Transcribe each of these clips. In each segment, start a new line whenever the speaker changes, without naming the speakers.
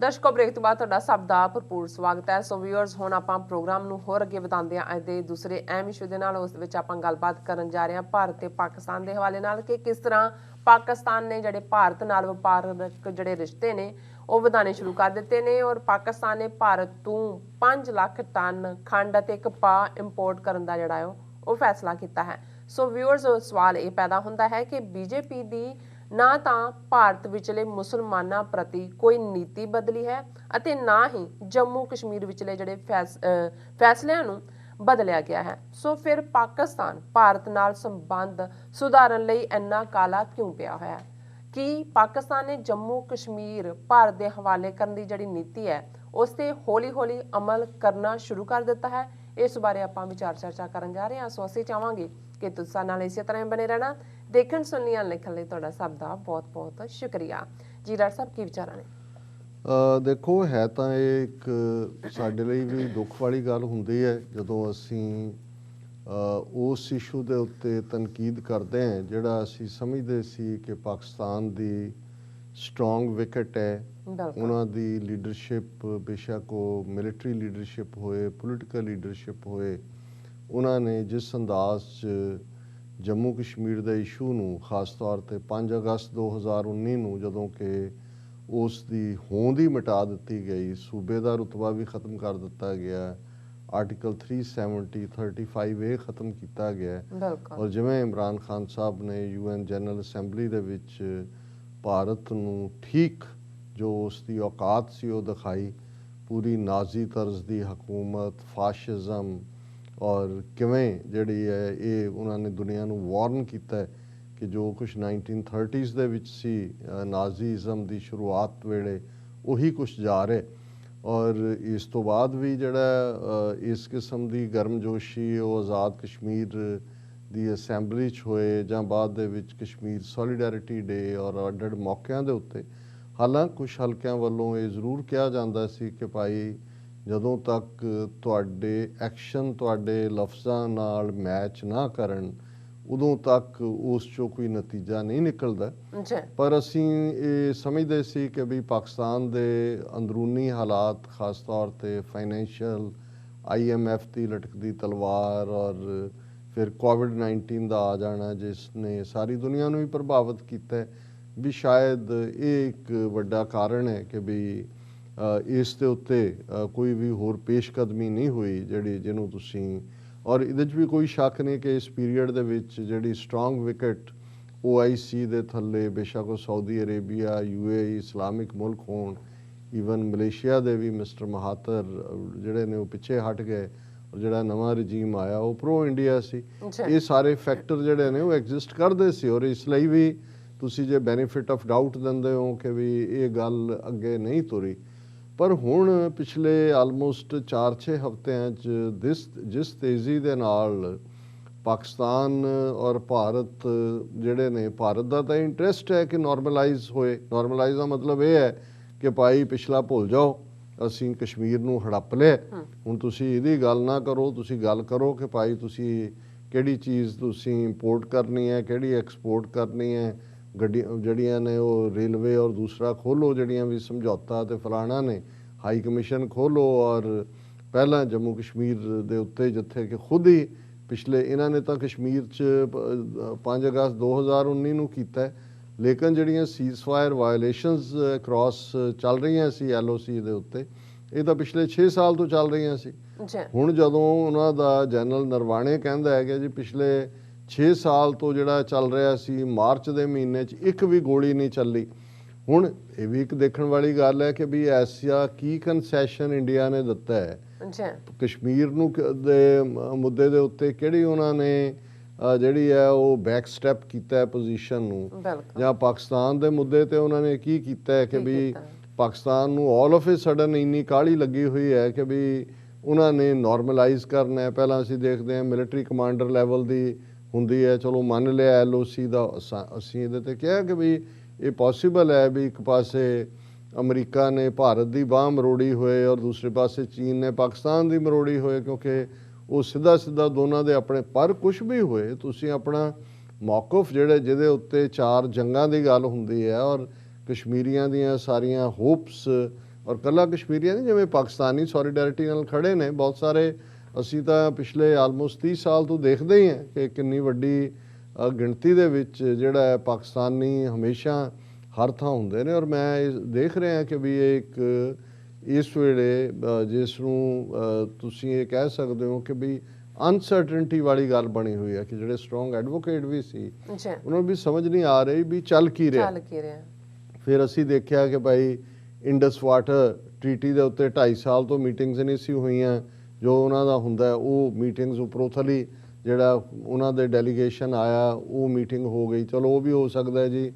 ਦਰਸ਼ਕੋ break ਤੋਂ ਬਾਅਦ ਤੁਹਾਡਾ ਸਭ ਦਾ ਭਰਪੂਰ ਸਵਾਗਤ ਹੈ। ਸੋ ਵਿਊਅਰਸ, ਹੁਣ ਆਪਾਂ ਪ੍ਰੋਗਰਾਮ ਨੂੰ ਹੋਰ ਅੱਗੇ ਵਧਾਉਂਦੇ ਹਾਂ ਅੱਜ ਦੇ ਦੂਸਰੇ ਅਹਿਮ ਇਸ਼ੂ ਦੇ ਨਾਲ। ਉਸ ਵਿੱਚ ਆਪਾਂ ਗੱਲਬਾਤ ਕਰਨ ਜਾ ਰਹੇ ਹਾਂ ਭਾਰਤ ਤੇ ਪਾਕਿਸਤਾਨ ਦੇ ਹਵਾਲੇ ਨਾਲ ਕਿ ਕਿਸ ਤਰ੍ਹਾਂ ਪਾਕਿਸਤਾਨ ਨੇ ਜਿਹੜੇ ਭਾਰਤ ਨਾਲ ਵਪਾਰਕ ਜਿਹੜੇ ਰਿਸ਼ਤੇ ਨੇ ਉਹ ਵਧਾਉਣੇ ਸ਼ੁਰੂ ਕਰ ਦਿੱਤੇ ਨੇ ਔਰ ਪਾਕਿਸਤਾਨ ਨੇ ਭਾਰਤ ਤੋਂ 5 ਲੱਖ ਟਨ ਖੰਡ ਅਤੇ ਕਪਾਹ ਇੰਪੋਰਟ ਕਰਨ ਦਾ ਜਿਹੜਾ ਉਹ ਫੈਸਲਾ ਕੀਤਾ ਹੈ। ਸੋ ਵਿਊਅਰਸ, ਸਵਾਲ ਇਹ ਪੈਦਾ ਹੁੰਦਾ ਹੈ ਕਿ ਬੀਜੇਪੀ ਦੀ ਨਾ ਤਾਂ ਭਾਰਤ ਵਿਚਲੇ ਮੁਸਲਮਾਨਾਂ ਪ੍ਰਤੀ ਕੋਈ ਨੀਤੀ ਬਦਲੀ ਹੈ ਅਤੇ ਨਾ ਹੀ ਜੰਮੂ ਕਸ਼ਮੀਰ ਵਿਚਲੇ ਜਿਹੜੇ ਫੈਸਲਿਆਂ ਨੂੰ ਬਦਲਿਆ ਗਿਆ ਹੈ। ਸੋ ਫਿਰ ਪਾਕਿਸਤਾਨ ਭਾਰਤ ਨਾਲ ਸੰਬੰਧ ਸੁਧਾਰਨ ਲਈ ਇੰਨਾ ਕਾਲਾ ਕਿਉਂ ਪਿਆ ਹੋਇਆ ਹੈ? ਕਿ ਪਾਕਿਸਤਾਨ ਨੇ ਜੰਮੂ ਕਸ਼ਮੀਰ ਭਾਰਤ ਦੇ ਹਵਾਲੇ ਕਰਨ ਦੀ ਜਿਹੜੀ ਨੀਤੀ ਹੈ ਉਸ ਤੇ ਹੌਲੀ-ਹੌਲੀ ਅਮਲ ਕਰਨਾ ਸ਼ੁਰੂ ਕਰ ਦਿੱਤਾ ਹੈ? ਇਸ ਬਾਰੇ ਆਪਾਂ ਵਿਚਾਰ ਚਰਚਾ ਕਰਨ ਜਾ ਰਹੇ ਹਾਂ। ਸੋ ਅਸੀਂ ਚਾਹਾਂਗੇ ਕਿ ਤੁਸੀਂ ਨਾਲ ਇਸੇ ਤਰ੍ਹਾਂ ਬਣੇ ਰਹਿਣਾ। ਦੇਖਣ ਸੁਣਨ ਲਿਖਣ ਲਈ ਤੁਹਾਡਾ ਸਭ ਦਾ ਬਹੁਤ-ਬਹੁਤ ਸ਼ੁਕਰੀਆ ਜੀ। ਡਾਕਟਰ ਸਾਹਿਬ, ਕੀ ਵਿਚਾਰਾਂ ਨੇ?
ਦੇਖੋ, ਹੈ ਤਾਂ ਇਹ ਇੱਕ ਸਾਡੇ ਲਈ ਵੀ ਦੁੱਖ ਵਾਲੀ ਗੱਲ ਹੁੰਦੀ ਹੈ ਜਦੋਂ ਅਸੀਂ ਉਸ ਇਸ਼ੂ ਦੇ ਉੱਤੇ ਤਨਕੀਦ ਕਰਦੇ ਹਾਂ ਜਿਹੜਾ ਅਸੀਂ ਸਮਝਦੇ ਸੀ ਕਿ ਪਾਕਿਸਤਾਨ ਦੀ ਸਟਰੋਂਗ ਵਿਕਟ ਹੈ। ਉਹਨਾਂ ਦੀ ਲੀਡਰਸ਼ਿਪ, ਬੇਸ਼ੱਕ ਉਹ ਮਿਲਟਰੀ ਲੀਡਰਸ਼ਿਪ ਹੋਏ, ਪੋਲੀਟੀਕਲ ਲੀਡਰਸ਼ਿਪ ਹੋਏ, ਉਹਨਾਂ ਨੇ ਜਿਸ ਅੰਦਾਜ਼ 'ਚ ਜੰਮੂ ਕਸ਼ਮੀਰ ਦੇ ਇਸ਼ੂ ਨੂੰ ਖਾਸ ਤੌਰ 'ਤੇ 5 ਅਗਸਤ 2019 ਨੂੰ ਜਦੋਂ ਕਿ ਉਸ ਦੀ ਹੋਂਦ ਹੀ ਮਿਟਾ ਦਿੱਤੀ ਗਈ, ਸੂਬੇ ਦਾ ਰੁਤਬਾ ਵੀ ਖ਼ਤਮ ਕਰ ਦਿੱਤਾ ਗਿਆ, ਆਰਟੀਕਲ 370-35A ਖ਼ਤਮ ਕੀਤਾ ਗਿਆ ਔਰ ਜਿਵੇਂ ਇਮਰਾਨ ਖਾਨ ਸਾਹਿਬ ਨੇ UN ਜਨਰਲ ਅਸੈਂਬਲੀ ਦੇ ਵਿੱਚ ਭਾਰਤ ਨੂੰ ਠੀਕ ਜੋ ਉਸ ਦੀ ਔਕਾਤ ਸੀ ਉਹ ਦਿਖਾਈ, ਪੂਰੀ ਨਾਜ਼ੀ ਤਰਜ਼ ਦੀ ਹਕੂਮਤ, ਫਾਸ਼ਿਜ਼ਮ ਔਰ ਕਿਵੇਂ ਜਿਹੜੀ ਹੈ ਇਹ ਉਹਨਾਂ ਨੇ ਦੁਨੀਆ ਨੂੰ ਵਾਰਨ ਕੀਤਾ ਹੈ ਕਿ ਜੋ ਕੁਛ 1930s ਦੇ ਵਿੱਚ ਸੀ ਨਾਜ਼ੀਜ਼ਮ ਦੀ ਸ਼ੁਰੂਆਤ ਵੇਲੇ ਉਹੀ ਕੁਛ ਜਾ ਰਿਹਾ। ਔਰ ਇਸ ਤੋਂ ਬਾਅਦ ਵੀ ਜਿਹੜਾ ਇਸ ਕਿਸਮ ਦੀ ਗਰਮਜੋਸ਼ੀ ਉਹ ਆਜ਼ਾਦ ਕਸ਼ਮੀਰ ਦੀ ਅਸੈਂਬਲੀ 'ਚ ਹੋਏ ਜਾਂ ਬਾਅਦ ਦੇ ਵਿੱਚ ਕਸ਼ਮੀਰ ਸੋਲੀਡੈਰਿਟੀ ਡੇ ਔਰ ਅੱਡ-ਅੱਡ ਮੌਕਿਆਂ ਦੇ ਉੱਤੇ, ਹਾਲਾਂਕਿ ਕੁਛ ਹਲਕਿਆਂ ਵੱਲੋਂ ਇਹ ਜ਼ਰੂਰ ਕਿਹਾ ਜਾਂਦਾ ਸੀ ਕਿ ਭਾਈ ਜਦੋਂ ਤੱਕ ਤੁਹਾਡੇ ਐਕਸ਼ਨ ਤੁਹਾਡੇ ਲਫ਼ਜ਼ਾਂ ਨਾਲ ਮੈਚ ਨਾ ਕਰਨ ਉਦੋਂ ਤੱਕ ਉਸ 'ਚੋਂ ਕੋਈ ਨਤੀਜਾ ਨਹੀਂ ਨਿਕਲਦਾ। ਪਰ ਅਸੀਂ ਇਹ ਸਮਝਦੇ ਸੀ ਕਿ ਵੀ ਪਾਕਿਸਤਾਨ ਦੇ ਅੰਦਰੂਨੀ ਹਾਲਾਤ, ਖਾਸ ਤੌਰ 'ਤੇ ਫਾਈਨੈਂਸ਼ੀਅਲ, IMF ਦੀ ਲਟਕਦੀ ਤਲਵਾਰ ਔਰ ਫਿਰ ਕੋਵਿਡ-19 ਦਾ ਆ ਜਾਣਾ ਜਿਸ ਨੇ ਸਾਰੀ ਦੁਨੀਆ ਨੂੰ ਵੀ ਪ੍ਰਭਾਵਿਤ ਕੀਤਾ, ਵੀ ਸ਼ਾਇਦ ਇਹ ਇੱਕ ਵੱਡਾ ਕਾਰਨ ਹੈ ਕਿ ਵੀ ਇਸ ਦੇ ਉੱਤੇ ਕੋਈ ਵੀ ਹੋਰ ਪੇਸ਼ਕਦਮੀ ਨਹੀਂ ਹੋਈ ਜਿਹਨੂੰ ਤੁਸੀਂ, ਔਰ ਇਹਦੇ 'ਚ ਵੀ ਕੋਈ ਸ਼ੱਕ ਨਹੀਂ ਕਿ ਇਸ ਪੀਰੀਅਡ ਦੇ ਵਿੱਚ ਜਿਹੜੀ ਸਟਰੋਂਗ ਵਿਕਟ OIC ਦੇ ਥੱਲੇ, ਬੇਸ਼ੱਕ ਉਹ ਸਾਊਦੀ ਅਰੇਬੀਆ, UAE, ਇਸਲਾਮਿਕ ਮੁਲਕ ਹੋਣ, ਈਵਨ ਮਲੇਸ਼ੀਆ ਦੇ ਵੀ ਮਿਸਟਰ ਮਹਾਤਰ ਜਿਹੜੇ ਨੇ ਉਹ ਪਿੱਛੇ ਹਟ ਗਏ ਔਰ ਜਿਹੜਾ ਨਵਾਂ ਰਜੀਮ ਆਇਆ ਉਹ ਪ੍ਰੋ ਇੰਡੀਆ ਸੀ। ਇਹ ਸਾਰੇ ਫੈਕਟਰ ਜਿਹੜੇ ਨੇ ਉਹ ਐਗਜ਼ਿਸਟ ਕਰਦੇ ਸੀ ਔਰ ਇਸ ਲਈ ਵੀ ਤੁਸੀਂ ਜੇ ਬੈਨੀਫਿਟ ਆਫ ਡਾਊਟ ਦਿੰਦੇ ਹੋ ਕਿ ਵੀ ਇਹ ਗੱਲ ਅੱਗੇ ਨਹੀਂ ਤੁਰੀ। ਪਰ ਹੁਣ ਪਿਛਲੇ ਆਲਮੋਸਟ 4-6 ਹਫ਼ਤਿਆਂ 'ਚ ਜਿਸ ਤੇਜ਼ੀ ਦੇ ਨਾਲ ਪਾਕਿਸਤਾਨ ਔਰ ਭਾਰਤ ਜਿਹੜੇ ਨੇ, ਭਾਰਤ ਦਾ ਤਾਂ ਇੰਟਰਸਟ ਹੈ ਕਿ ਨੋਰਮਲਾਈਜ਼ ਹੋਏ। ਨੋਰਮਲਾਈਜ਼ ਦਾ ਮਤਲਬ ਇਹ ਹੈ ਕਿ ਭਾਈ ਪਿਛਲਾ ਭੁੱਲ ਜਾਓ, ਅਸੀਂ ਕਸ਼ਮੀਰ ਨੂੰ ਹੜੱਪ ਲਿਆ, ਹੁਣ ਤੁਸੀਂ ਇਹਦੀ ਗੱਲ ਨਾ ਕਰੋ, ਤੁਸੀਂ ਗੱਲ ਕਰੋ ਕਿ ਭਾਈ ਤੁਸੀਂ ਕਿਹੜੀ ਚੀਜ਼ ਤੁਸੀਂ ਇੰਪੋਰਟ ਕਰਨੀ ਹੈ, ਕਿਹੜੀ ਐਕਸਪੋਰਟ ਕਰਨੀ ਹੈ, ਗੱਡੀਆਂ ਜਿਹੜੀਆਂ ਨੇ ਉਹ ਰੇਲਵੇ ਔਰ ਦੂਸਰਾ ਖੋਲ੍ਹੋ, ਜਿਹੜੀਆਂ ਵੀ ਸਮਝੌਤਾ ਤੇ ਫਲਾਣਾ ਨੇ, ਹਾਈ ਕਮਿਸ਼ਨ ਖੋਲ੍ਹੋ। ਔਰ ਪਹਿਲਾਂ ਜੰਮੂ ਕਸ਼ਮੀਰ ਦੇ ਉੱਤੇ ਜਿੱਥੇ ਕਿ ਖੁਦ ਹੀ ਪਿਛਲੇ ਇਹਨਾਂ ਨੇ ਤਾਂ ਕਸ਼ਮੀਰ 'ਚ 5 ਅਗਸਤ 2019 ਨੂੰ ਕੀਤਾ, ਲੇਕਿਨ ਜਿਹੜੀਆਂ ਸੀਜ਼ਫਾਇਰ ਵਾਇਲੇਸ਼ਨਸ ਅਕ੍ਰੋਸ ਚੱਲ ਰਹੀਆਂ ਸੀ LOC ਦੇ ਉੱਤੇ, ਇਹ ਤਾਂ ਪਿਛਲੇ 6 ਸਾਲ ਤੋਂ ਚੱਲ ਰਹੀਆਂ ਸੀ। ਹੁਣ ਜਦੋਂ ਉਹਨਾਂ ਦਾ ਜਨਰਲ ਨਰਵਾਣੇ ਕਹਿੰਦਾ ਹੈ ਕਿ ਜੀ ਪਿਛਲੇ 6 ਸਾਲ ਤੋਂ ਜਿਹੜਾ ਚੱਲ ਰਿਹਾ ਸੀ, ਮਾਰਚ ਦੇ ਮਹੀਨੇ 'ਚ ਇੱਕ ਵੀ ਗੋਲੀ ਨਹੀਂ ਚੱਲੀ। ਹੁਣ ਇਹ ਵੀ ਇੱਕ ਦੇਖਣ ਵਾਲੀ ਗੱਲ ਹੈ ਕਿ ਵੀ ਐਸਾ ਕੀ ਕੰਸੈਸ਼ਨ ਇੰਡੀਆ ਨੇ ਦਿੱਤਾ ਹੈ ਕਸ਼ਮੀਰ ਨੂੰ ਦੇ ਮੁੱਦੇ ਦੇ ਉੱਤੇ, ਕਿਹੜੀ ਉਹਨਾਂ ਨੇ ਜਿਹੜੀ ਹੈ ਉਹ ਬੈਕ ਸਟੈਪ ਕੀਤਾ ਹੈ ਪੋਜੀਸ਼ਨ ਨੂੰ, ਜਾਂ ਪਾਕਿਸਤਾਨ ਦੇ ਮੁੱਦੇ ਤੇ ਉਹਨਾਂ ਨੇ ਕੀ ਕੀਤਾ ਹੈ ਕਿ ਵੀ ਪਾਕਿਸਤਾਨ ਨੂੰ ਆਲ ਆਫ ਏ ਸਡਨ ਇੰਨੀ ਕਾਹਲੀ ਲੱਗੀ ਹੋਈ ਹੈ ਕਿ ਵੀ ਉਹਨਾਂ ਨੇ ਨਾਰਮਲਾਈਜ਼ ਕਰਨਾ ਹੈ। ਪਹਿਲਾਂ ਅਸੀਂ ਦੇਖਦੇ ਹਾਂ ਮਿਲਟਰੀ ਕਮਾਂਡਰ ਲੈਵਲ ਦੀ ਹੁੰਦੀ ਹੈ, ਚਲੋ ਮੰਨ ਲਿਆ LOC ਦਾ, ਅਸੀਂ ਇਹਦੇ ਤੇ ਕਿਹਾ ਕਿ ਵੀ ਇਹ ਪੋਸੀਬਲ ਹੈ ਵੀ ਇੱਕ ਪਾਸੇ ਅਮਰੀਕਾ ਨੇ ਭਾਰਤ ਦੀ ਬਾਂਹ ਮਰੋੜੀ ਹੋਏ ਔਰ ਦੂਸਰੇ ਪਾਸੇ ਚੀਨ ਨੇ ਪਾਕਿਸਤਾਨ ਦੀ ਮਰੋੜੀ ਹੋਏ, ਕਿਉਂਕਿ ਉਹ ਸਿੱਧਾ ਦੋਨਾਂ ਦੇ ਆਪਣੇ, ਪਰ ਕੁਛ ਵੀ ਹੋਏ ਤੁਸੀਂ ਆਪਣਾ ਮੌਕਫ ਜਿਹਦੇ ਉੱਤੇ 4 ਜੰਗਾਂ ਦੀ ਗੱਲ ਹੁੰਦੀ ਹੈ ਔਰ ਕਸ਼ਮੀਰੀਆਂ ਦੀਆਂ ਸਾਰੀਆਂ ਹੋਪਸ ਔਰ ਕੱਲਾ ਕਸ਼ਮੀਰੀਆਂ ਨਹੀਂ, ਜਿਵੇਂ ਪਾਕਿਸਤਾਨੀ ਸੋਲੀਡੈਰਿਟੀ ਨਾਲ ਖੜੇ ਨੇ ਬਹੁਤ ਸਾਰੇ। ਅਸੀਂ ਤਾਂ ਪਿਛਲੇ ਆਲਮੋਸਟ 30 ਸਾਲ ਤੋਂ ਦੇਖਦੇ ਹੀ ਹਾਂ ਕਿ ਕਿੰਨੀ ਵੱਡੀ ਗਿਣਤੀ ਦੇ ਵਿੱਚ ਜਿਹੜਾ ਹੈ ਪਾਕਿਸਤਾਨੀ ਹਮੇਸ਼ਾ ਹਰ ਥਾਂ ਹੁੰਦੇ ਨੇ। ਔਰ ਮੈਂ ਇਹ ਦੇਖ ਰਿਹਾ ਕਿ ਵੀ ਇਹ ਇੱਕ ਇਸ ਵੇਲੇ ਜਿਸ ਨੂੰ ਤੁਸੀਂ ਇਹ ਕਹਿ ਸਕਦੇ ਹੋ ਕਿ ਵੀ ਅਨਸਰਟਨਟੀ ਵਾਲੀ ਗੱਲ ਬਣੀ ਹੋਈ ਹੈ ਕਿ ਜਿਹੜੇ ਸਟਰੋਂਗ ਐਡਵੋਕੇਟ ਵੀ ਸੀ ਉਹਨਾਂ ਨੂੰ ਵੀ ਸਮਝ ਨਹੀਂ ਆ ਰਹੀ ਵੀ ਚੱਲ ਕੀ ਰਿਹਾ। ਫਿਰ ਅਸੀਂ ਦੇਖਿਆ ਕਿ ਭਾਈ ਇੰਡਸ ਵਾਟਰ ਟ੍ਰੀਟੀ ਦੇ ਉੱਤੇ 2.5 ਸਾਲ ਤੋਂ ਮੀਟਿੰਗਸ ਨਹੀਂ ਸੀ ਹੋਈਆਂ। ਜੋ ਉਹਨਾਂ ਦਾ ਹੁੰਦਾ ਉਹ ਮੀਟਿੰਗਸ ਉੱਪਰੋਂ ਥਲੀ ਜਿਹੜਾ ਉਹਨਾਂ ਦੇ ਡੈਲੀਗੇਸ਼ਨ ਆਇਆ ਉਹ ਮੀਟਿੰਗ ਹੋ ਗਈ। ਚਲੋ ਉਹ ਵੀ ਹੋ ਸਕਦਾ ਜੀ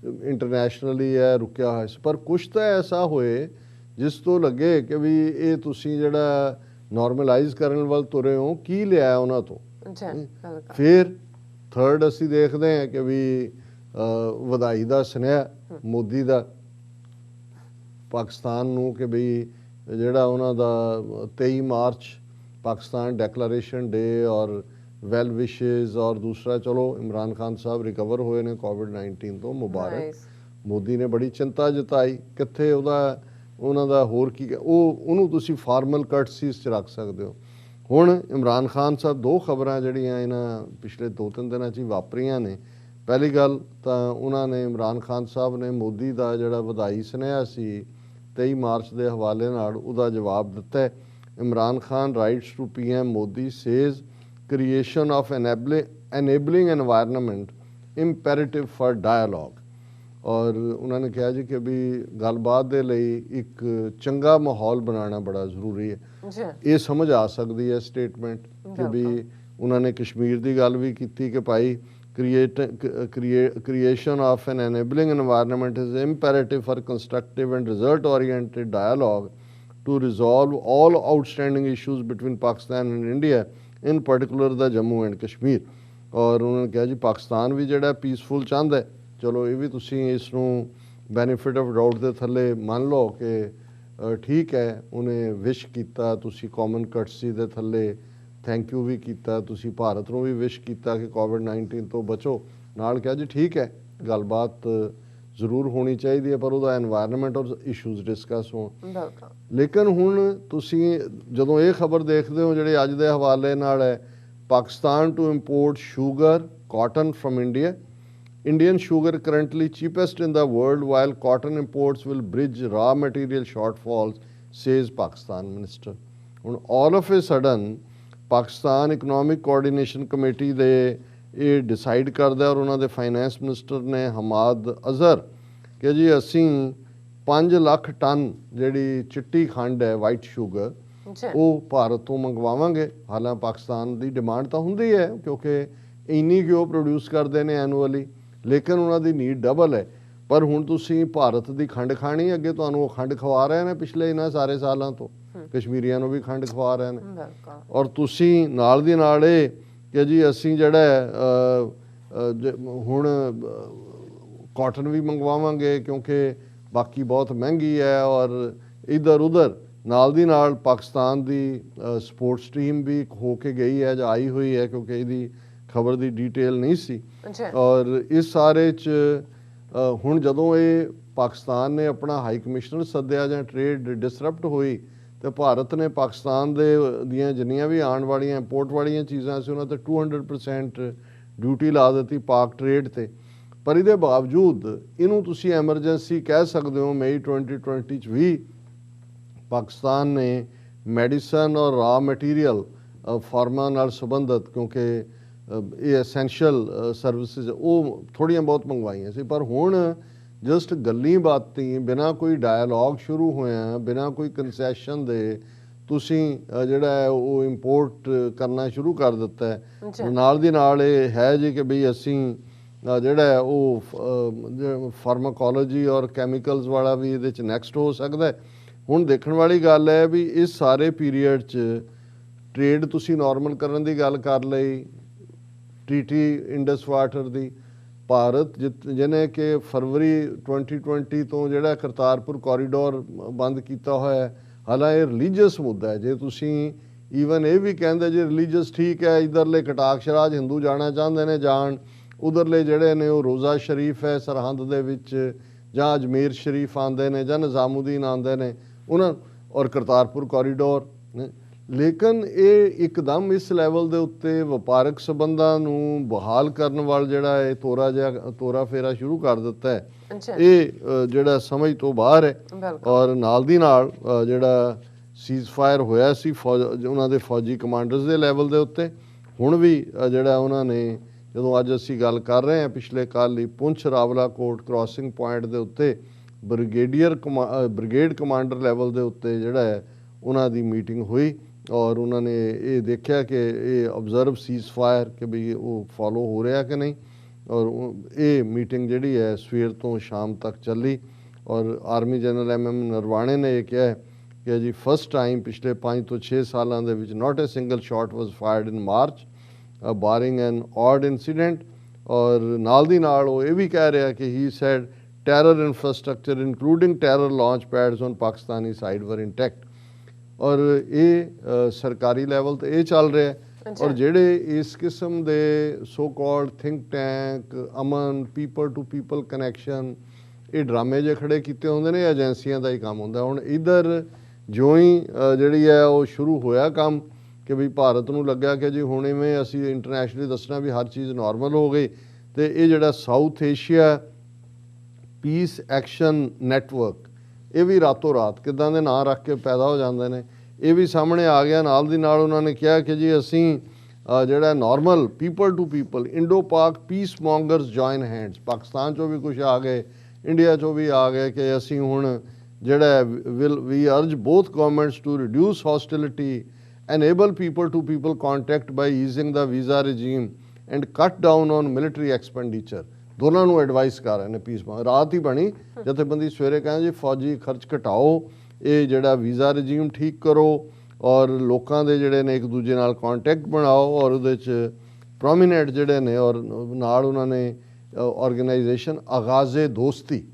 ਇੰਟਰਨੈਸ਼ਨਲੀ ਹੈ ਰੁਕਿਆ ਹੋਇਆ ਸੀ, ਪਰ ਕੁਛ ਤਾਂ ਐਸਾ ਹੋਏ ਜਿਸ ਤੋਂ ਲੱਗੇ ਕਿ ਵੀ ਇਹ ਤੁਸੀਂ ਜਿਹੜਾ ਨਾਰਮਲਾਈਜ਼ ਕਰਨ ਵੱਲ ਤੁਰੇ ਹੋ, ਕੀ ਲਿਆ ਉਹਨਾਂ ਤੋਂ। ਫਿਰ ਥਰਡ ਅਸੀਂ ਦੇਖਦੇ ਹਾਂ ਕਿ ਵੀ ਵਧਾਈ ਦਾ ਸੁਨੇਹਾ ਮੋਦੀ ਦਾ ਪਾਕਿਸਤਾਨ ਨੂੰ ਕਿ ਵੀ ਜਿਹੜਾ ਉਹਨਾਂ ਦਾ 23 ਮਾਰਚ ਪਾਕਿਸਤਾਨ ਡੈਕਲੇਰੇਸ਼ਨ ਡੇ ਔਰ ਵੈਲ ਵਿਸ਼ੇਜ਼, ਔਰ ਦੂਸਰਾ ਚਲੋ ਇਮਰਾਨ ਖਾਨ ਸਾਹਿਬ ਰਿਕਵਰ ਹੋਏ ਨੇ ਕੋਵਿਡ-19 ਤੋਂ, ਮੁਬਾਰਕ। ਮੋਦੀ ਨੇ ਬੜੀ ਚਿੰਤਾ ਜਤਾਈ, ਕਿੱਥੇ ਉਹਨਾਂ ਦਾ ਹੋਰ ਕੀ ਉਹਨੂੰ ਤੁਸੀਂ ਫਾਰਮਲ ਕਰਟਸੀਜ਼ 'ਚ ਰੱਖ ਸਕਦੇ ਹੋ। ਹੁਣ ਇਮਰਾਨ ਖਾਨ ਸਾਹਿਬ 2 ਖਬਰਾਂ ਜਿਹੜੀਆਂ ਇਹਨਾਂ ਪਿਛਲੇ 2-3 ਦਿਨਾਂ 'ਚ ਹੀ ਵਾਪਰੀਆਂ ਨੇ। ਪਹਿਲੀ ਗੱਲ ਤਾਂ ਉਹਨਾਂ ਨੇ ਇਮਰਾਨ ਖਾਨ ਸਾਹਿਬ ਨੇ ਮੋਦੀ ਦਾ ਜਿਹੜਾ ਵਧਾਈ ਸੁਨੇਹਾ ਸੀ 23 ਮਾਰਚ ਦੇ ਹਵਾਲੇ ਨਾਲ ਉਹਦਾ ਜਵਾਬ ਦਿੱਤਾ ਹੈ। Imran Khan writes to PM Modi says creation of enabling environment imperative for dialogue। ਔਰ ਉਹਨਾਂ ਨੇ ਕਿਹਾ ਜੀ ਕਿ ਵੀ ਗੱਲਬਾਤ ਦੇ ਲਈ ਇੱਕ ਚੰਗਾ ਮਾਹੌਲ ਬਣਾਉਣਾ ਬੜਾ ਜ਼ਰੂਰੀ ਹੈ। ਇਹ ਸਮਝ ਆ ਸਕਦੀ ਹੈ ਸਟੇਟਮੈਂਟ ਕਿ ਵੀ ਉਹਨਾਂ ਨੇ ਕਸ਼ਮੀਰ ਦੀ ਗੱਲ ਵੀ ਕੀਤੀ ਕਿ ਭਾਈ creation of an enabling environment is imperative for constructive and result oriented dialogue to resolve all outstanding issues between Pakistan and India, in particular the Jammu and Kashmir। ਔਰ ਉਹਨਾਂ ਨੇ ਕਿਹਾ ਜੀ ਪਾਕਿਸਤਾਨ ਵੀ ਜਿਹੜਾ ਪੀਸਫੁਲ ਚਾਹੁੰਦਾ। ਚਲੋ ਇਹ ਵੀ ਤੁਸੀਂ ਇਸ ਨੂੰ ਬੈਨੀਫਿਟ ਆਫ ਡਾਊਟ ਦੇ ਥੱਲੇ ਮੰਨ ਲਓ ਕਿ ਠੀਕ ਹੈ, ਉਹਨੇ ਵਿਸ਼ ਕੀਤਾ, ਤੁਸੀਂ ਕਾਮਨ ਕਰਟਸੀ ਦੇ ਥੱਲੇ ਥੈਂਕ ਯੂ ਵੀ ਕੀਤਾ, ਤੁਸੀਂ ਭਾਰਤ ਨੂੰ ਵੀ ਵਿਸ਼ ਕੀਤਾ ਕਿ ਕੋਵਿਡ-19 ਤੋਂ ਬਚੋ। ਨਾਲ ਕਿਹਾ ਜੀ ਠੀਕ ਹੈ, ਗੱਲਬਾਤ ਜ਼ਰੂਰ ਹੋਣੀ ਚਾਹੀਦੀ ਹੈ, ਪਰ ਉਹਦਾ ਐਨਵਾਇਰਨਮੈਂਟ ਔਰ ਇਸ਼ੂਜ਼ ਡਿਸਕਸ ਹੋਣ। ਲੇਕਿਨ ਹੁਣ ਤੁਸੀਂ ਜਦੋਂ ਇਹ ਖਬਰ ਦੇਖਦੇ ਹੋ ਜਿਹੜੇ ਅੱਜ ਦੇ ਹਵਾਲੇ ਨਾਲ ਹੈ, Pakistan to import sugar cotton from India, Indian sugar currently cheapest in the world, while cotton imports will bridge raw material shortfalls, says Pakistan minister। ਹੁਣ all of a sudden Pakistan economic coordination committee ਦੇ ਇਹ decide ਕਰਦਾ ਔਰ ਉਹਨਾਂ ਦੇ finance minister ਨੇ ਹਮਾਦ ਅਜ਼ਹਰ ਕਿ ਜੀ ਅਸੀਂ 5 ਲੱਖ ਟਨ ਜਿਹੜੀ ਚਿੱਟੀ ਖੰਡ ਹੈ ਵਾਈਟ ਸ਼ੂਗਰ ਉਹ ਭਾਰਤ ਤੋਂ ਮੰਗਵਾਵਾਂਗੇ। ਹਾਲਾਂਕਿ ਪਾਕਿਸਤਾਨ ਦੀ ਡਿਮਾਂਡ ਤਾਂ ਹੁੰਦੀ ਹੈ ਕਿਉਂਕਿ ਇੰਨੀ ਕਿ ਉਹ ਪ੍ਰੋਡਿਊਸ ਕਰਦੇ ਨੇ ਐਨੂਅਲੀ, ਲੇਕਿਨ ਉਹਨਾਂ ਦੀ ਨੀਡ ਡਬਲ ਹੈ। ਪਰ ਹੁਣ ਤੁਸੀਂ ਭਾਰਤ ਦੀ ਖੰਡ ਖਾਣੀ, ਅੱਗੇ ਤੁਹਾਨੂੰ ਉਹ ਖੰਡ ਖਵਾ ਰਹੇ ਨੇ ਪਿਛਲੇ ਇਹਨਾਂ ਸਾਰੇ ਸਾਲਾਂ ਤੋਂ, ਕਸ਼ਮੀਰੀਆਂ ਨੂੰ ਵੀ ਖੰਡ ਖਵਾ ਰਹੇ ਨੇ। ਔਰ ਤੁਸੀਂ ਨਾਲ ਦੀ ਨਾਲ ਇਹ ਕਿ ਜੀ ਅਸੀਂ ਜਿਹੜਾ ਹੁਣ ਕਾਟਨ ਵੀ ਮੰਗਵਾਵਾਂਗੇ ਕਿਉਂਕਿ ਬਾਕੀ ਬਹੁਤ ਮਹਿੰਗੀ ਹੈ। ਔਰ ਇੱਧਰ ਉੱਧਰ ਨਾਲ ਦੀ ਨਾਲ ਪਾਕਿਸਤਾਨ ਦੀ ਸਪੋਰਟਸ ਟੀਮ ਵੀ ਹੋ ਕੇ ਗਈ ਹੈ ਜਾਂ ਆਈ ਹੋਈ ਹੈ, ਕਿਉਂਕਿ ਇਹਦੀ ਖਬਰ ਦੀ ਡੀਟੇਲ ਨਹੀਂ ਸੀ। ਔਰ ਇਸ ਸਾਰੇ 'ਚ ਹੁਣ ਜਦੋਂ ਇਹ ਪਾਕਿਸਤਾਨ ਨੇ ਆਪਣਾ ਹਾਈ ਕਮਿਸ਼ਨਰ ਸੱਦਿਆ ਜਾਂ ਟ੍ਰੇਡ ਡਿਸਰਪਟ ਹੋਈ ਤੇ ਭਾਰਤ ਨੇ ਪਾਕਿਸਤਾਨ ਦੀਆਂ ਜਿੰਨੀਆਂ ਵੀ ਆਉਣ ਵਾਲੀਆਂ ਇੰਪੋਰਟ ਵਾਲੀਆਂ ਚੀਜ਼ਾਂ ਸੀ ਉਹਨਾਂ ਤੇ 200% ਡਿਊਟੀ ਲਾ ਦਿੱਤੀ ਪਾਕ ਟ੍ਰੇਡ ਤੇ। ਪਰ ਇਹਦੇ ਬਾਵਜੂਦ ਇਹਨੂੰ ਤੁਸੀਂ ਐਮਰਜੈਂਸੀ ਕਹਿ ਸਕਦੇ ਹੋ। ਮਈ 2020 'ਚ ਵੀ ਪਾਕਿਸਤਾਨ ਨੇ ਮੈਡੀਸਨ ਔਰ ਰਾ ਮਟੀਰੀਅਲ ਫਾਰਮਾ ਨਾਲ ਸੰਬੰਧਿਤ, ਕਿਉਂਕਿ ਇਹ ਐਸੈਂਸ਼ੀਅਲ ਸਰਵਿਸਿਜ਼ ਉਹ ਥੋੜ੍ਹੀਆਂ ਬਹੁਤ ਮੰਗਵਾਈਆਂ ਸੀ। ਪਰ ਹੁਣ ਜਸਟ ਗੱਲਾਂ ਬਾਤਾਂ ਬਿਨਾਂ ਕੋਈ ਡਾਇਲੋਗ ਸ਼ੁਰੂ ਹੋਇਆ, ਬਿਨਾਂ ਕੋਈ ਕੰਸੈਸ਼ਨ ਦੇ ਤੁਸੀਂ ਜਿਹੜਾ ਹੈ ਉਹ ਇੰਪੋਰਟ ਕਰਨਾ ਸ਼ੁਰੂ ਕਰ ਦਿੱਤਾ ਹੈ। ਨਾਲ ਦੀ ਨਾਲ ਇਹ ਹੈ ਜੀ ਕਿ ਬਈ ਅਸੀਂ ਜਿਹੜਾ ਹੈ ਉਹ ਫਾਰਮਾਕੋਲੋਜੀ ਔਰ ਕੈਮੀਕਲਸ ਵਾਲਾ ਵੀ ਇਹਦੇ 'ਚ ਨੈਕਸਟ ਹੋ ਸਕਦਾ। ਹੁਣ ਦੇਖਣ ਵਾਲੀ ਗੱਲ ਹੈ ਵੀ ਇਸ ਸਾਰੇ ਪੀਰੀਅਡ 'ਚ ਟ੍ਰੇਡ ਤੁਸੀਂ ਨਾਰਮਲ ਕਰਨ ਦੀ ਗੱਲ ਕਰ ਲਈ, ਟ੍ਰੀਟੀ ਇੰਡਸ ਵਾਟਰ ਦੀ, ਭਾਰਤ ਜਿਹਨੇ ਕਿ ਫਰਵਰੀ 2020 ਤੋਂ ਜਿਹੜਾ ਕਰਤਾਰਪੁਰ ਕੋਰੀਡੋਰ ਬੰਦ ਕੀਤਾ ਹੋਇਆ ਹੈ। ਹਾਲਾਂਕਿ ਇਹ ਰਿਲੀਜੀਅਸ ਮੁੱਦਾ ਹੈ। ਜੇ ਤੁਸੀਂ ਈਵਨ ਇਹ ਵੀ ਕਹਿੰਦੇ ਜੇ ਰਿਲੀਜੀਅਸ ਠੀਕ ਹੈ, ਇੱਧਰਲੇ ਕਟਾਕਸ਼ ਰਾਜ ਹਿੰਦੂ ਜਾਣਾ ਚਾਹੁੰਦੇ ਨੇ ਜਾਣ, ਉਧਰਲੇ ਜਿਹੜੇ ਨੇ ਉਹ ਰੋਜ਼ਾ ਸ਼ਰੀਫ ਹੈ ਸਰਹੰਦ ਦੇ ਵਿੱਚ, ਜਾਂ ਅਜਮੇਰ ਸ਼ਰੀਫ ਆਉਂਦੇ ਨੇ, ਜਾਂ ਨਿਜ਼ਾਮੂਦੀਨ ਆਉਂਦੇ ਨੇ, ਉਹਨਾਂ ਔਰ ਕਰਤਾਰਪੁਰ ਕੋਰੀਡੋਰ ਨੇ। ਲੇਕਿਨ ਇਹ ਇੱਕਦਮ ਇਸ ਲੈਵਲ ਦੇ ਉੱਤੇ ਵਪਾਰਕ ਸੰਬੰਧਾਂ ਨੂੰ ਬਹਾਲ ਕਰਨ ਵੱਲ ਜਿਹੜਾ ਇਹ ਤੋਰਾ ਫੇਰਾ ਸ਼ੁਰੂ ਕਰ ਦਿੱਤਾ ਹੈ, ਇਹ ਜਿਹੜਾ ਸਮਝ ਤੋਂ ਬਾਹਰ ਹੈ। ਔਰ ਨਾਲ ਦੀ ਨਾਲ ਜਿਹੜਾ ਸੀਜ਼ ਫਾਇਰ ਹੋਇਆ ਸੀ ਉਹਨਾਂ ਦੇ ਫੌਜੀ ਕਮਾਂਡਰਸ ਦੇ ਲੈਵਲ ਦੇ ਉੱਤੇ, ਹੁਣ ਵੀ ਜਿਹੜਾ ਉਹਨਾਂ ਨੇ, ਜਦੋਂ ਅੱਜ ਅਸੀਂ ਗੱਲ ਕਰ ਰਹੇ ਹਾਂ ਪਿਛਲੇ ਕੱਲ੍ਹ ਲਈ, ਪੁੰਛ ਰਾਵਲਾਕੋਟ ਕ੍ਰਾਸਿੰਗ ਪੁਆਇੰਟ ਦੇ ਉੱਤੇ ਬ੍ਰਿਗੇਡ ਕਮਾਂਡਰ ਲੈਵਲ ਦੇ ਉੱਤੇ ਜਿਹੜਾ ਹੈ ਉਹਨਾਂ ਦੀ ਮੀਟਿੰਗ ਹੋਈ ਔਰ ਉਹਨਾਂ ਨੇ ਇਹ ਦੇਖਿਆ ਕਿ ਇਹ ਆਬਜ਼ਰਵ ਸੀਜ਼ ਫਾਇਰ ਕਿ ਵੀ ਉਹ ਫੋਲੋ ਹੋ ਰਿਹਾ ਕਿ ਨਹੀਂ। ਔਰ ਇਹ ਮੀਟਿੰਗ ਜਿਹੜੀ ਹੈ ਸਵੇਰ ਤੋਂ ਸ਼ਾਮ ਤੱਕ ਚੱਲੀ ਔਰ ਆਰਮੀ ਜਨਰਲ MM ਨਰਵਾਣੇ ਨੇ ਇਹ ਕਿਹਾ ਕਿ ਜੀ ਫਸਟ ਟਾਈਮ ਪਿਛਲੇ 5 ਤੋਂ 6 ਸਾਲਾਂ ਦੇ ਵਿੱਚ ਨਾਟ ਏ ਸਿੰਗਲ ਸ਼ਾਟ ਵਾਜ਼ ਫਾਇਰਡ ਇਨ ਮਾਰਚ ਬਾਰਿੰਗ ਐਨ ਔਡ ਇਨਸੀਡੈਂਟ। ਔਰ ਨਾਲ ਦੀ ਨਾਲ ਉਹ ਇਹ ਵੀ ਕਹਿ ਰਿਹਾ ਕਿ ਹੀ sad terror infrastructure including terror launch pads on Pakistani side ਵਰ ਇੰਟੈਕਟ। ਔਰ ਇਹ ਸਰਕਾਰੀ ਲੈਵਲ ਤੇ ਇਹ ਚੱਲ ਰਿਹਾ ਹੈ। ਔਰ ਜਿਹੜੇ ਇਸ ਕਿਸਮ ਦੇ ਸੋ ਕਾਲਡ ਥਿੰਕ ਟੈਂਕ, ਅਮਨ, ਪੀਪਲ ਟੂ ਪੀਪਲ ਕਨੈਕਸ਼ਨ, ਇਹ ਡਰਾਮੇ ਜੇ ਖੜੇ ਕੀਤੇ ਹੁੰਦੇ ਨੇ, ਏਜੰਸੀਆਂ ਦਾ ਹੀ ਕੰਮ ਹੁੰਦਾ। ਹੁਣ ਇੱਧਰ ਜਿਉਂ ਹੀ ਜਿਹੜੀ ਹੈ ਉਹ ਸ਼ੁਰੂ ਹੋਇਆ ਕੰਮ ਕਿ ਵੀ ਭਾਰਤ ਨੂੰ ਲੱਗਾ ਕਿ ਜੀ ਹੁਣ ਇਵੇਂ ਅਸੀਂ ਇੰਟਰਨੈਸ਼ਨਲੀ ਦੱਸਣਾ ਵੀ ਹਰ ਚੀਜ਼ ਨਾਰਮਲ ਹੋ ਗਈ, ਤੇ ਇਹ ਜਿਹੜਾ south Asia piece action network, ਇਹ ਵੀ ਰਾਤੋਂ ਰਾਤ ਕਿੱਦਾਂ ਦੇ ਨਾਂ ਰੱਖ ਕੇ ਪੈਦਾ ਹੋ ਜਾਂਦੇ ਨੇ, ਇਹ ਵੀ ਸਾਹਮਣੇ ਆ ਗਿਆ। ਨਾਲ ਦੀ ਨਾਲ ਉਹਨਾਂ ਨੇ ਕਿਹਾ ਕਿ ਜੀ ਅਸੀਂ ਜਿਹੜਾ normal people to people Indo Pak peace mongers join hands, Pakistan 'ਚੋਂ ਵੀ ਕੁਛ ਆ ਗਏ, ਇੰਡੀਆ 'ਚੋਂ ਵੀ ਆ ਗਏ ਕਿ ਅਸੀਂ ਹੁਣ ਜਿਹੜਾ ਵੀ urge both governments to reduce hostility, enable people to people contact by easing the visa regime and cut down on military expenditure। ਦੋਨਾਂ ਨੂੰ ਐਡਵਾਈਸ ਕਰ ਰਹੇ ਨੇ ਪੀਸ। ਰਾਤ ਹੀ ਬਣੀ ਜਥੇਬੰਦੀ ਸਵੇਰੇ ਕਹਿੰਦੇ ਜੀ ਫੌਜੀ ਖਰਚ ਘਟਾਓ, ਇਹ ਜਿਹੜਾ ਵੀਜ਼ਾ ਰਜੀਮ ਠੀਕ ਕਰੋ ਔਰ ਲੋਕਾਂ ਦੇ ਜਿਹੜੇ ਨੇ ਇੱਕ ਦੂਜੇ ਨਾਲ ਕੰਟੈਕਟ ਬਣਾਓ ਔਰ ਉਹਦੇ 'ਚ ਪ੍ਰੋਮੀਨੈਂਟ ਜਿਹੜੇ ਨੇ ਔਰ ਨਾਲ ਉਹਨਾਂ ਨੇ ਆਰਗੇਨਾਈਜੇਸ਼ਨ ਆਗਾਜ਼ੇ ਦੋਸਤੀ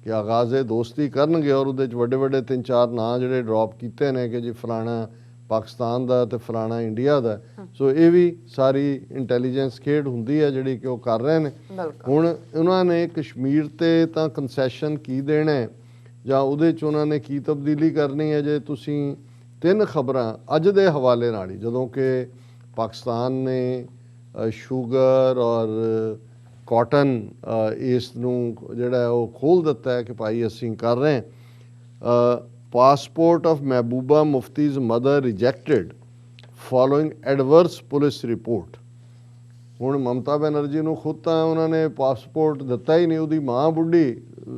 ਕਿ ਆਗਾਜ਼ੇ ਦੋਸਤੀ ਕਰਨਗੇ ਔਰ ਉਹਦੇ 'ਚ ਵੱਡੇ ਵੱਡੇ 3-4 ਨਾਂ ਜਿਹੜੇ ਡਰੋਪ ਕੀਤੇ ਨੇ ਕਿ ਜੀ ਫਲਾਣਾ ਪਾਕਿਸਤਾਨ ਦਾ ਤੇ ਫਲਾਣਾ ਇੰਡੀਆ ਦਾ। ਸੋ ਇਹ ਵੀ ਸਾਰੀ ਇੰਟੈਲੀਜੈਂਸ ਖੇਡ ਹੁੰਦੀ ਹੈ ਜਿਹੜੀ ਕਿ ਉਹ ਕਰ ਰਹੇ ਨੇ। ਹੁਣ ਉਹਨਾਂ ਨੇ ਕਸ਼ਮੀਰ ਤੇ ਤਾਂ ਕੰਸੈਸ਼ਨ ਕੀ ਦੇਣਾ ਜਾਂ ਉਹਦੇ 'ਚ ਉਹਨਾਂ ਨੇ ਕੀ ਤਬਦੀਲੀ ਕਰਨੀ ਹੈ। ਜੇ ਤੁਸੀਂ 3 ਖਬਰਾਂ ਅੱਜ ਦੇ ਹਵਾਲੇ ਨਾਲ ਹੀ, ਜਦੋਂ ਕਿ ਪਾਕਿਸਤਾਨ ਨੇ ਸ਼ੂਗਰ ਔਰ ਕਾਟਨ ਇਸ ਨੂੰ ਜਿਹੜਾ ਉਹ ਖੋਲ੍ਹ ਦਿੱਤਾ ਹੈ ਕਿ ਭਾਈ ਅਸੀਂ ਕਰ ਰਹੇ ਹਾਂ। Passport of Mehbooba Mufti's mother rejected following adverse police report. ਹੁਣ ਮਮਤਾ ਬੈਨਰਜੀ ਨੂੰ ਖੁਦ ਤਾਂ ਉਹਨਾਂ ਨੇ ਪਾਸਪੋਰਟ ਦਿੱਤਾ ਹੀ ਨਹੀਂ, ਉਹਦੀ ਮਾਂ ਬੁੱਢੀ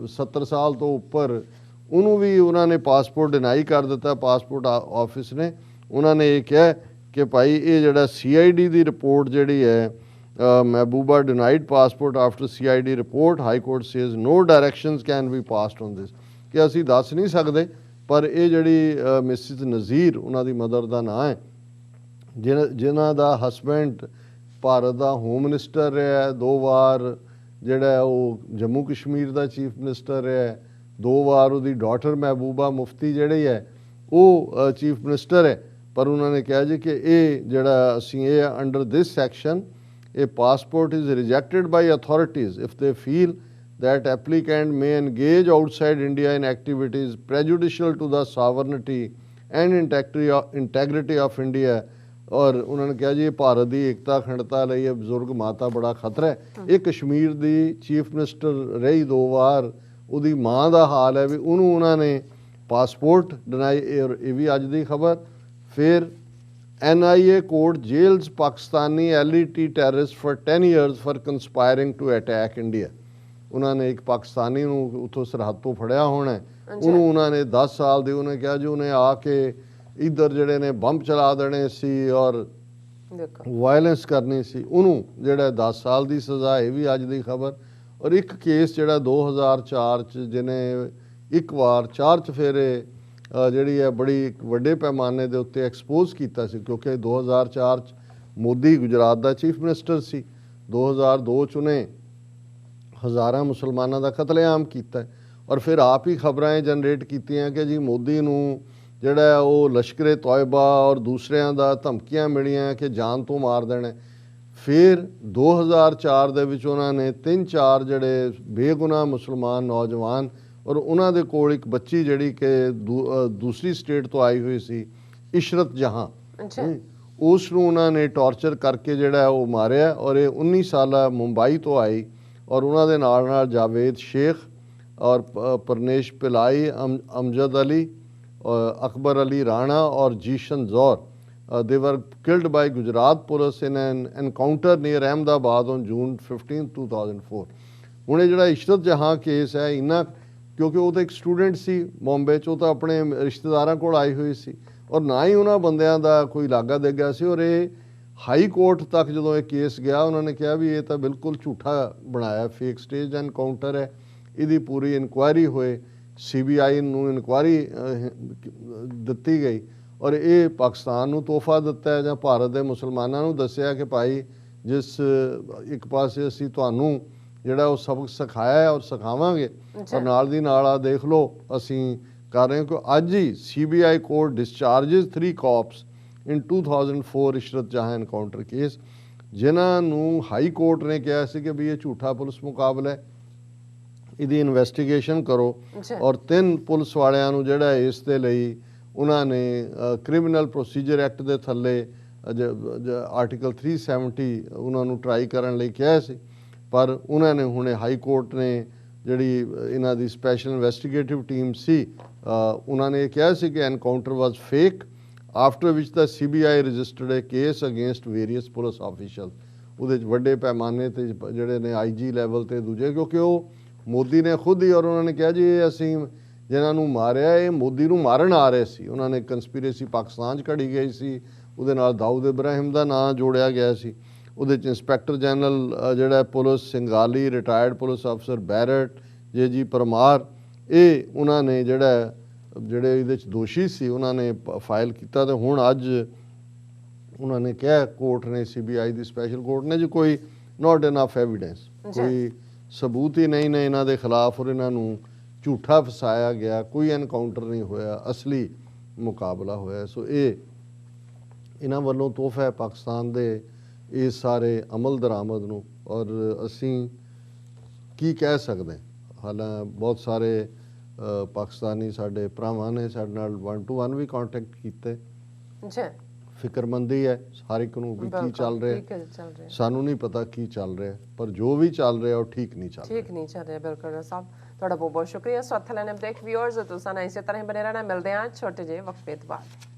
70 ਸਾਲ ਤੋਂ ਉੱਪਰ, ਉਹਨੂੰ ਵੀ ਉਹਨਾਂ ਨੇ ਪਾਸਪੋਰਟ ਡਿਨਾਈ ਕਰ ਦਿੱਤਾ। ਪਾਸਪੋਰਟ ਆਫਿਸ ਨੇ ਉਹਨਾਂ ਨੇ ਇਹ ਕਿਹਾ ਕਿ ਭਾਈ ਇਹ ਜਿਹੜਾ CID ਦੀ ਰਿਪੋਰਟ ਜਿਹੜੀ ਹੈ Mehbooba denied passport after CID report, high court says no directions can be passed on this, ਕਿ ਅਸੀਂ ਦੱਸ ਨਹੀਂ ਸਕਦੇ। ਪਰ ਇਹ ਜਿਹੜੀ ਮਿਸਿਸ ਨਜ਼ੀਰ ਉਹਨਾਂ ਦੀ ਮਦਰ ਦਾ ਨਾਂ ਹੈ, ਜਿਨ੍ਹਾਂ ਦਾ ਹਸਬੈਂਡ ਭਾਰਤ ਦਾ ਹੋਮ ਮਿਨਿਸਟਰ ਰਿਹਾ, 2 ਵਾਰ ਜਿਹੜਾ ਉਹ ਜੰਮੂ ਕਸ਼ਮੀਰ ਦਾ ਚੀਫ ਮਿਨਿਸਟਰ ਰਿਹਾ, 2 ਵਾਰ ਉਹਦੀ ਡਾਟਰ ਮਹਿਬੂਬਾ ਮੁਫਤੀ ਜਿਹੜੀ ਹੈ ਉਹ ਚੀਫ ਮਿਨਿਸਟਰ ਹੈ। ਪਰ ਉਹਨਾਂ ਨੇ ਕਿਹਾ ਜੀ ਕਿ ਇਹ ਜਿਹੜਾ ਅਸੀਂ ਇਹ ਅੰਡਰ ਦਿਸ ਸੈਕਸ਼ਨ, ਇਹ passport is rejected by authorities if they feel that applicant may engage outside India in activities prejudicial to the sovereignty and integrity of India। ਔਰ ਉਹਨਾਂ ਨੇ ਕਿਹਾ ਜੀ ਇਹ ਭਾਰਤ ਦੀ ਏਕਤਾ ਅਖੰਡਤਾ ਲਈ ਇਹ ਬਜ਼ੁਰਗ ਮਾਤਾ ਬੜਾ ਖਤਰਾ ਹੈ। ਇਹ ਕਸ਼ਮੀਰ ਦੀ ਚੀਫ ਮਿਨਿਸਟਰ ਰਹੀ 2 ਵਾਰ, ਉਹਦੀ ਮਾਂ ਦਾ ਹਾਲ ਹੈ ਵੀ ਉਹਨੂੰ ਉਹਨਾਂ ਨੇ ਪਾਸਪੋਰਟ ਡਿਨਾਈ। ਇਹ ਵੀ ਅੱਜ ਦੀ ਖਬਰ। ਫਿਰ NIA court jails Pakistani LET terrorist for 10 years for conspiring to attack India। ਉਹਨਾਂ ਨੇ ਇੱਕ ਪਾਕਿਸਤਾਨੀ ਨੂੰ ਉੱਥੋਂ ਸਰਹੱਦ ਤੋਂ ਫੜਿਆ ਹੋਣਾ, ਉਹਨੂੰ ਉਹਨਾਂ ਨੇ 10 ਸਾਲ ਦੇ ਉਹਨੇ ਕਿਹਾ ਜੀ ਉਹਨੇ ਆ ਕੇ ਇੱਧਰ ਜਿਹੜੇ ਨੇ ਬੰਬ ਚਲਾ ਦੇਣੇ ਸੀ ਔਰ ਵਾਇਲੈਂਸ ਕਰਨੀ ਸੀ, ਉਹਨੂੰ ਜਿਹੜਾ 10 ਸਾਲ ਦੀ ਸਜ਼ਾ। ਇਹ ਵੀ ਅੱਜ ਦੀ ਖਬਰ। ਔਰ ਇੱਕ ਕੇਸ ਜਿਹੜਾ 2004 'ਚ ਜਿਹਨੇ ਇੱਕ ਵਾਰ 4 ਚਫੇਰੇ ਜਿਹੜੀ ਹੈ ਬੜੀ ਵੱਡੇ ਪੈਮਾਨੇ ਦੇ ਉੱਤੇ ਐਕਸਪੋਜ਼ ਕੀਤਾ ਸੀ, ਕਿਉਂਕਿ 2004 'ਚ ਮੋਦੀ ਗੁਜਰਾਤ ਦਾ ਚੀਫ ਮਿਨਿਸਟਰ ਸੀ, 2002 'ਚ ਉਹਨੇ ਹਜ਼ਾਰਾਂ ਮੁਸਲਮਾਨਾਂ ਦਾ ਕਤਲੇਆਮ ਕੀਤਾ ਔਰ ਫਿਰ ਆਪ ਹੀ ਖਬਰਾਂ ਜਨਰੇਟ ਕੀਤੀਆਂ ਕਿ ਜੀ ਮੋਦੀ ਨੂੰ ਜਿਹੜਾ ਉਹ ਲਸ਼ਕਰੇ ਤੋਇਬਾ ਔਰ ਦੂਸਰਿਆਂ ਦਾ ਧਮਕੀਆਂ ਮਿਲੀਆਂ ਕਿ ਜਾਨ ਤੋਂ ਮਾਰ ਦੇਣਾ। ਫਿਰ 2004 ਦੇ ਵਿੱਚ ਉਹਨਾਂ ਨੇ 3-4 ਜਿਹੜੇ ਬੇਗੁਨਾਹ ਮੁਸਲਮਾਨ ਨੌਜਵਾਨ ਔਰ ਉਹਨਾਂ ਦੇ ਕੋਲ ਇੱਕ ਬੱਚੀ ਜਿਹੜੀ ਕਿ ਦੂਸਰੀ ਸਟੇਟ ਤੋਂ ਆਈ ਹੋਈ ਸੀ, ਇਸ਼ਰਤ ਜਹਾਂ,
ਅੱਛਾ
ਉਸ ਨੂੰ ਉਹਨਾਂ ਨੇ ਟੌਰਚਰ ਕਰਕੇ ਜਿਹੜਾ ਉਹ ਮਾਰਿਆ। ਔਰ ਇਹ 19 ਸਾਲਾ ਮੁੰਬਈ ਤੋਂ ਆਈ ਔਰ ਉਹਨਾਂ ਦੇ ਨਾਲ ਨਾਲ ਜਾਵੇਦ ਸ਼ੇਖ ਔਰ ਪ੍ਰਨੇਸ਼ ਪਿਲਾਈ, ਅਮਜਦ ਅਲੀ, ਅਕਬਰ ਅਲੀ ਰਾਣਾ ਔਰ ਜੀਸ਼ਨ ਜ਼ੌਰ, they were killed by Gujarat police in an encounter near Ahmedabad on June 15, 2004। ਹੁਣ ਇਹ ਜਿਹੜਾ ਇਸ਼ਰਤ ਜਹਾਂ ਕੇਸ ਹੈ ਇੰਨਾ, ਕਿਉਂਕਿ ਉਹ ਤਾਂ ਇੱਕ ਸਟੂਡੈਂਟ ਸੀ ਬੰਬੇ 'ਚ, ਉਹ ਤਾਂ ਆਪਣੇ ਰਿਸ਼ਤੇਦਾਰਾਂ ਕੋਲ ਆਈ ਹੋਈ ਸੀ ਔਰ ਨਾ ਹੀ ਉਹਨਾਂ ਬੰਦਿਆਂ ਦਾ ਕੋਈ ਲਾਗਾ ਦੇ ਗਿਆ ਸੀ। ਔਰ ਇਹ ਹਾਈ ਕੋਰਟ ਤੱਕ ਜਦੋਂ ਇਹ ਕੇਸ ਗਿਆ, ਉਹਨਾਂ ਨੇ ਕਿਹਾ ਵੀ ਇਹ ਤਾਂ ਬਿਲਕੁਲ ਝੂਠਾ ਬਣਾਇਆ, ਫੇਕ ਸਟੇਜ ਐਨਕਾਊਂਟਰ ਹੈ, ਇਹਦੀ ਪੂਰੀ ਇਨਕੁਆਇਰੀ ਹੋਏ, CBI ਨੂੰ ਇਨਕੁਆਇਰੀ ਦਿੱਤੀ ਗਈ ਔਰ ਇਹ ਪਾਕਿਸਤਾਨ ਨੂੰ ਤੋਹਫਾ ਦਿੱਤਾ ਹੈ ਜਾਂ ਭਾਰਤ ਦੇ ਮੁਸਲਮਾਨਾਂ ਨੂੰ ਦੱਸਿਆ ਕਿ ਭਾਈ ਜਿਸ ਇੱਕ ਪਾਸੇ ਅਸੀਂ ਤੁਹਾਨੂੰ ਜਿਹੜਾ ਉਹ ਸਬਕ ਸਿਖਾਇਆ ਹੈ ਔਰ ਸਿਖਾਵਾਂਗੇ, ਔਰ ਨਾਲ ਦੀ ਨਾਲ ਆ ਦੇਖ ਲਓ ਅਸੀਂ ਕਰ ਰਹੇ ਹਾਂ ਕਿ ਅੱਜ ਹੀ CBI court discharges 3 cops in 2004 Ishrat Jahan encounter case, ਜਿਨ੍ਹਾਂ ਨੂੰ ਹਾਈ ਕੋਰਟ ਨੇ ਕਿਹਾ ਸੀ ਕਿ ਵੀ ਇਹ ਝੂਠਾ ਪੁਲਿਸ ਮੁਕਾਬਲਾ ਹੈ, ਇਹਦੀ ਇਨਵੈਸਟੀਗੇਸ਼ਨ ਕਰੋ। ਔਰ 3 ਪੁਲਿਸ ਵਾਲਿਆਂ ਨੂੰ ਜਿਹੜਾ ਇਸ ਦੇ ਲਈ ਉਹਨਾਂ ਨੇ ਕ੍ਰਿਮੀਨਲ ਪ੍ਰੋਸੀਜਰ ਐਕਟ ਦੇ ਥੱਲੇ ਆਰਟੀਕਲ 370 ਉਹਨਾਂ ਨੂੰ ਟਰਾਈ ਕਰਨ ਲਈ ਕਿਹਾ ਸੀ, ਪਰ ਉਹਨਾਂ ਨੇ ਹੁਣੇ ਹਾਈ ਕੋਰਟ ਨੇ ਜਿਹੜੀ ਇਹਨਾਂ ਦੀ ਸਪੈਸ਼ਲ ਇਨਵੈਸਟੀਗੇਟਿਵ ਟੀਮ ਸੀ, ਉਹਨਾਂ ਨੇ ਇਹ ਕਿਹਾ ਸੀ ਕਿ encounter was fake, after which the CBI registered a case against various police official. ਉਹਦੇ 'ਚ ਵੱਡੇ ਪੈਮਾਨੇ 'ਤੇ ਜਿਹੜੇ ਨੇ IG ਲੈਵਲ 'ਤੇ ਦੂਜੇ, ਕਿਉਂਕਿ ਉਹ ਮੋਦੀ ਨੇ ਖੁਦ ਹੀ, ਔਰ ਉਹਨਾਂ ਨੇ ਕਿਹਾ ਜੀ ਇਹ ਅਸੀਂ ਜਿਨ੍ਹਾਂ ਨੂੰ ਮਾਰਿਆ ਇਹ ਮੋਦੀ ਨੂੰ ਮਾਰਨ ਆ ਰਹੇ ਸੀ। ਉਹਨਾਂ ਨੇ ਕੰਸਪੀਰੇਸੀ ਪਾਕਿਸਤਾਨ 'ਚ ਘੜੀ ਗਈ ਸੀ, ਉਹਦੇ ਨਾਲ ਦਾਊਦ ਇਬਰਾਹਿਮ ਦਾ ਨਾਂ ਜੋੜਿਆ ਗਿਆ ਸੀ। ਉਹਦੇ 'ਚ ਇੰਸਪੈਕਟਰ ਜਨਰਲ ਜਿਹੜਾ ਪੁਲਿਸ ਸਿੰਗਾਲੀ, ਰਿਟਾਇਰਡ ਪੁਲਿਸ ਅਫਸਰ ਬੈਰਟ, JG ਪਰਮਾਰ, ਇਹ ਉਹਨਾਂ ਨੇ ਜਿਹੜੇ ਇਹਦੇ 'ਚ ਦੋਸ਼ੀ ਸੀ ਉਹਨਾਂ ਨੇ ਫਾਈਲ ਕੀਤਾ। ਤੇ ਹੁਣ ਅੱਜ ਉਹਨਾਂ ਨੇ ਕਿਹਾ ਕੋਰਟ ਨੇ, CBI ਦੀ ਸਪੈਸ਼ਲ ਕੋਰਟ ਨੇ, ਜੀ ਕੋਈ ਨਾਟ ਇਨਫ ਐਵੀਡੈਂਸ, ਕੋਈ ਸਬੂਤ ਹੀ ਨਹੀਂ ਨੇ ਇਹਨਾਂ ਦੇ ਖਿਲਾਫ ਔਰ ਇਹਨਾਂ ਨੂੰ ਝੂਠਾ ਫਸਾਇਆ ਗਿਆ, ਕੋਈ ਐਨਕਾਊਂਟਰ ਨਹੀਂ ਹੋਇਆ, ਅਸਲੀ ਮੁਕਾਬਲਾ ਹੋਇਆ। ਸੋ ਇਹ ਇਹਨਾਂ ਵੱਲੋਂ ਤੋਹਫਾ ਹੈ ਪਾਕਿਸਤਾਨ ਦੇ ਇਸ ਸਾਰੇ ਅਮਲ ਦਰਾਮਦ ਨੂੰ। ਔਰ ਅਸੀਂ ਕੀ ਕਹਿ ਸਕਦੇ, ਹਾਲਾਂ ਬਹੁਤ ਸਾਰੇ ਪਾਕਿਸਤਾਨੀ ਸਾਡੇ ਭਰਾਵਾਂ ਨੇ ਸਾਡੇ ਨਾਲ 1 to 1 ਵੀ ਕੰਟੈਕਟ ਕੀਤੇ, ਫਿਕਰਮੰਦੀ ਹੈ ਹਰ ਇੱਕ ਨੂੰ ਵੀ ਕੀ ਚੱਲ ਰਿਹਾ, ਸਾਨੂੰ ਨਹੀਂ ਪਤਾ ਕੀ ਚੱਲ ਰਿਹਾ, ਪਰ ਜੋ ਵੀ ਚੱਲ ਰਿਹਾ ਉਹ ਠੀਕ ਨਹੀਂ ਚੱਲ ਰਿਹਾ।
ਬਿਲਕੁਲ ਸਾਹਿਬ, ਤੁਹਾਡਾ ਬਹੁਤ ਬਹੁਤ ਸ਼ੁਕਰੀਆ। ਸਵਾਗਤ ਹੈ ਲੈਣੇ ਦੇਖ ਵਿਊਅਰਸ, ਤੁਸੀਂ ਇਸੇ ਤਰ੍ਹਾਂ ਬਣੇ ਰਹਿਣਾ। ਮਿਲਦੇ ਹਾਂ ਛੋਟੇ ਜਿਹੇ ਵਕਫੇ ਤੋਂ ਬਾਅਦ।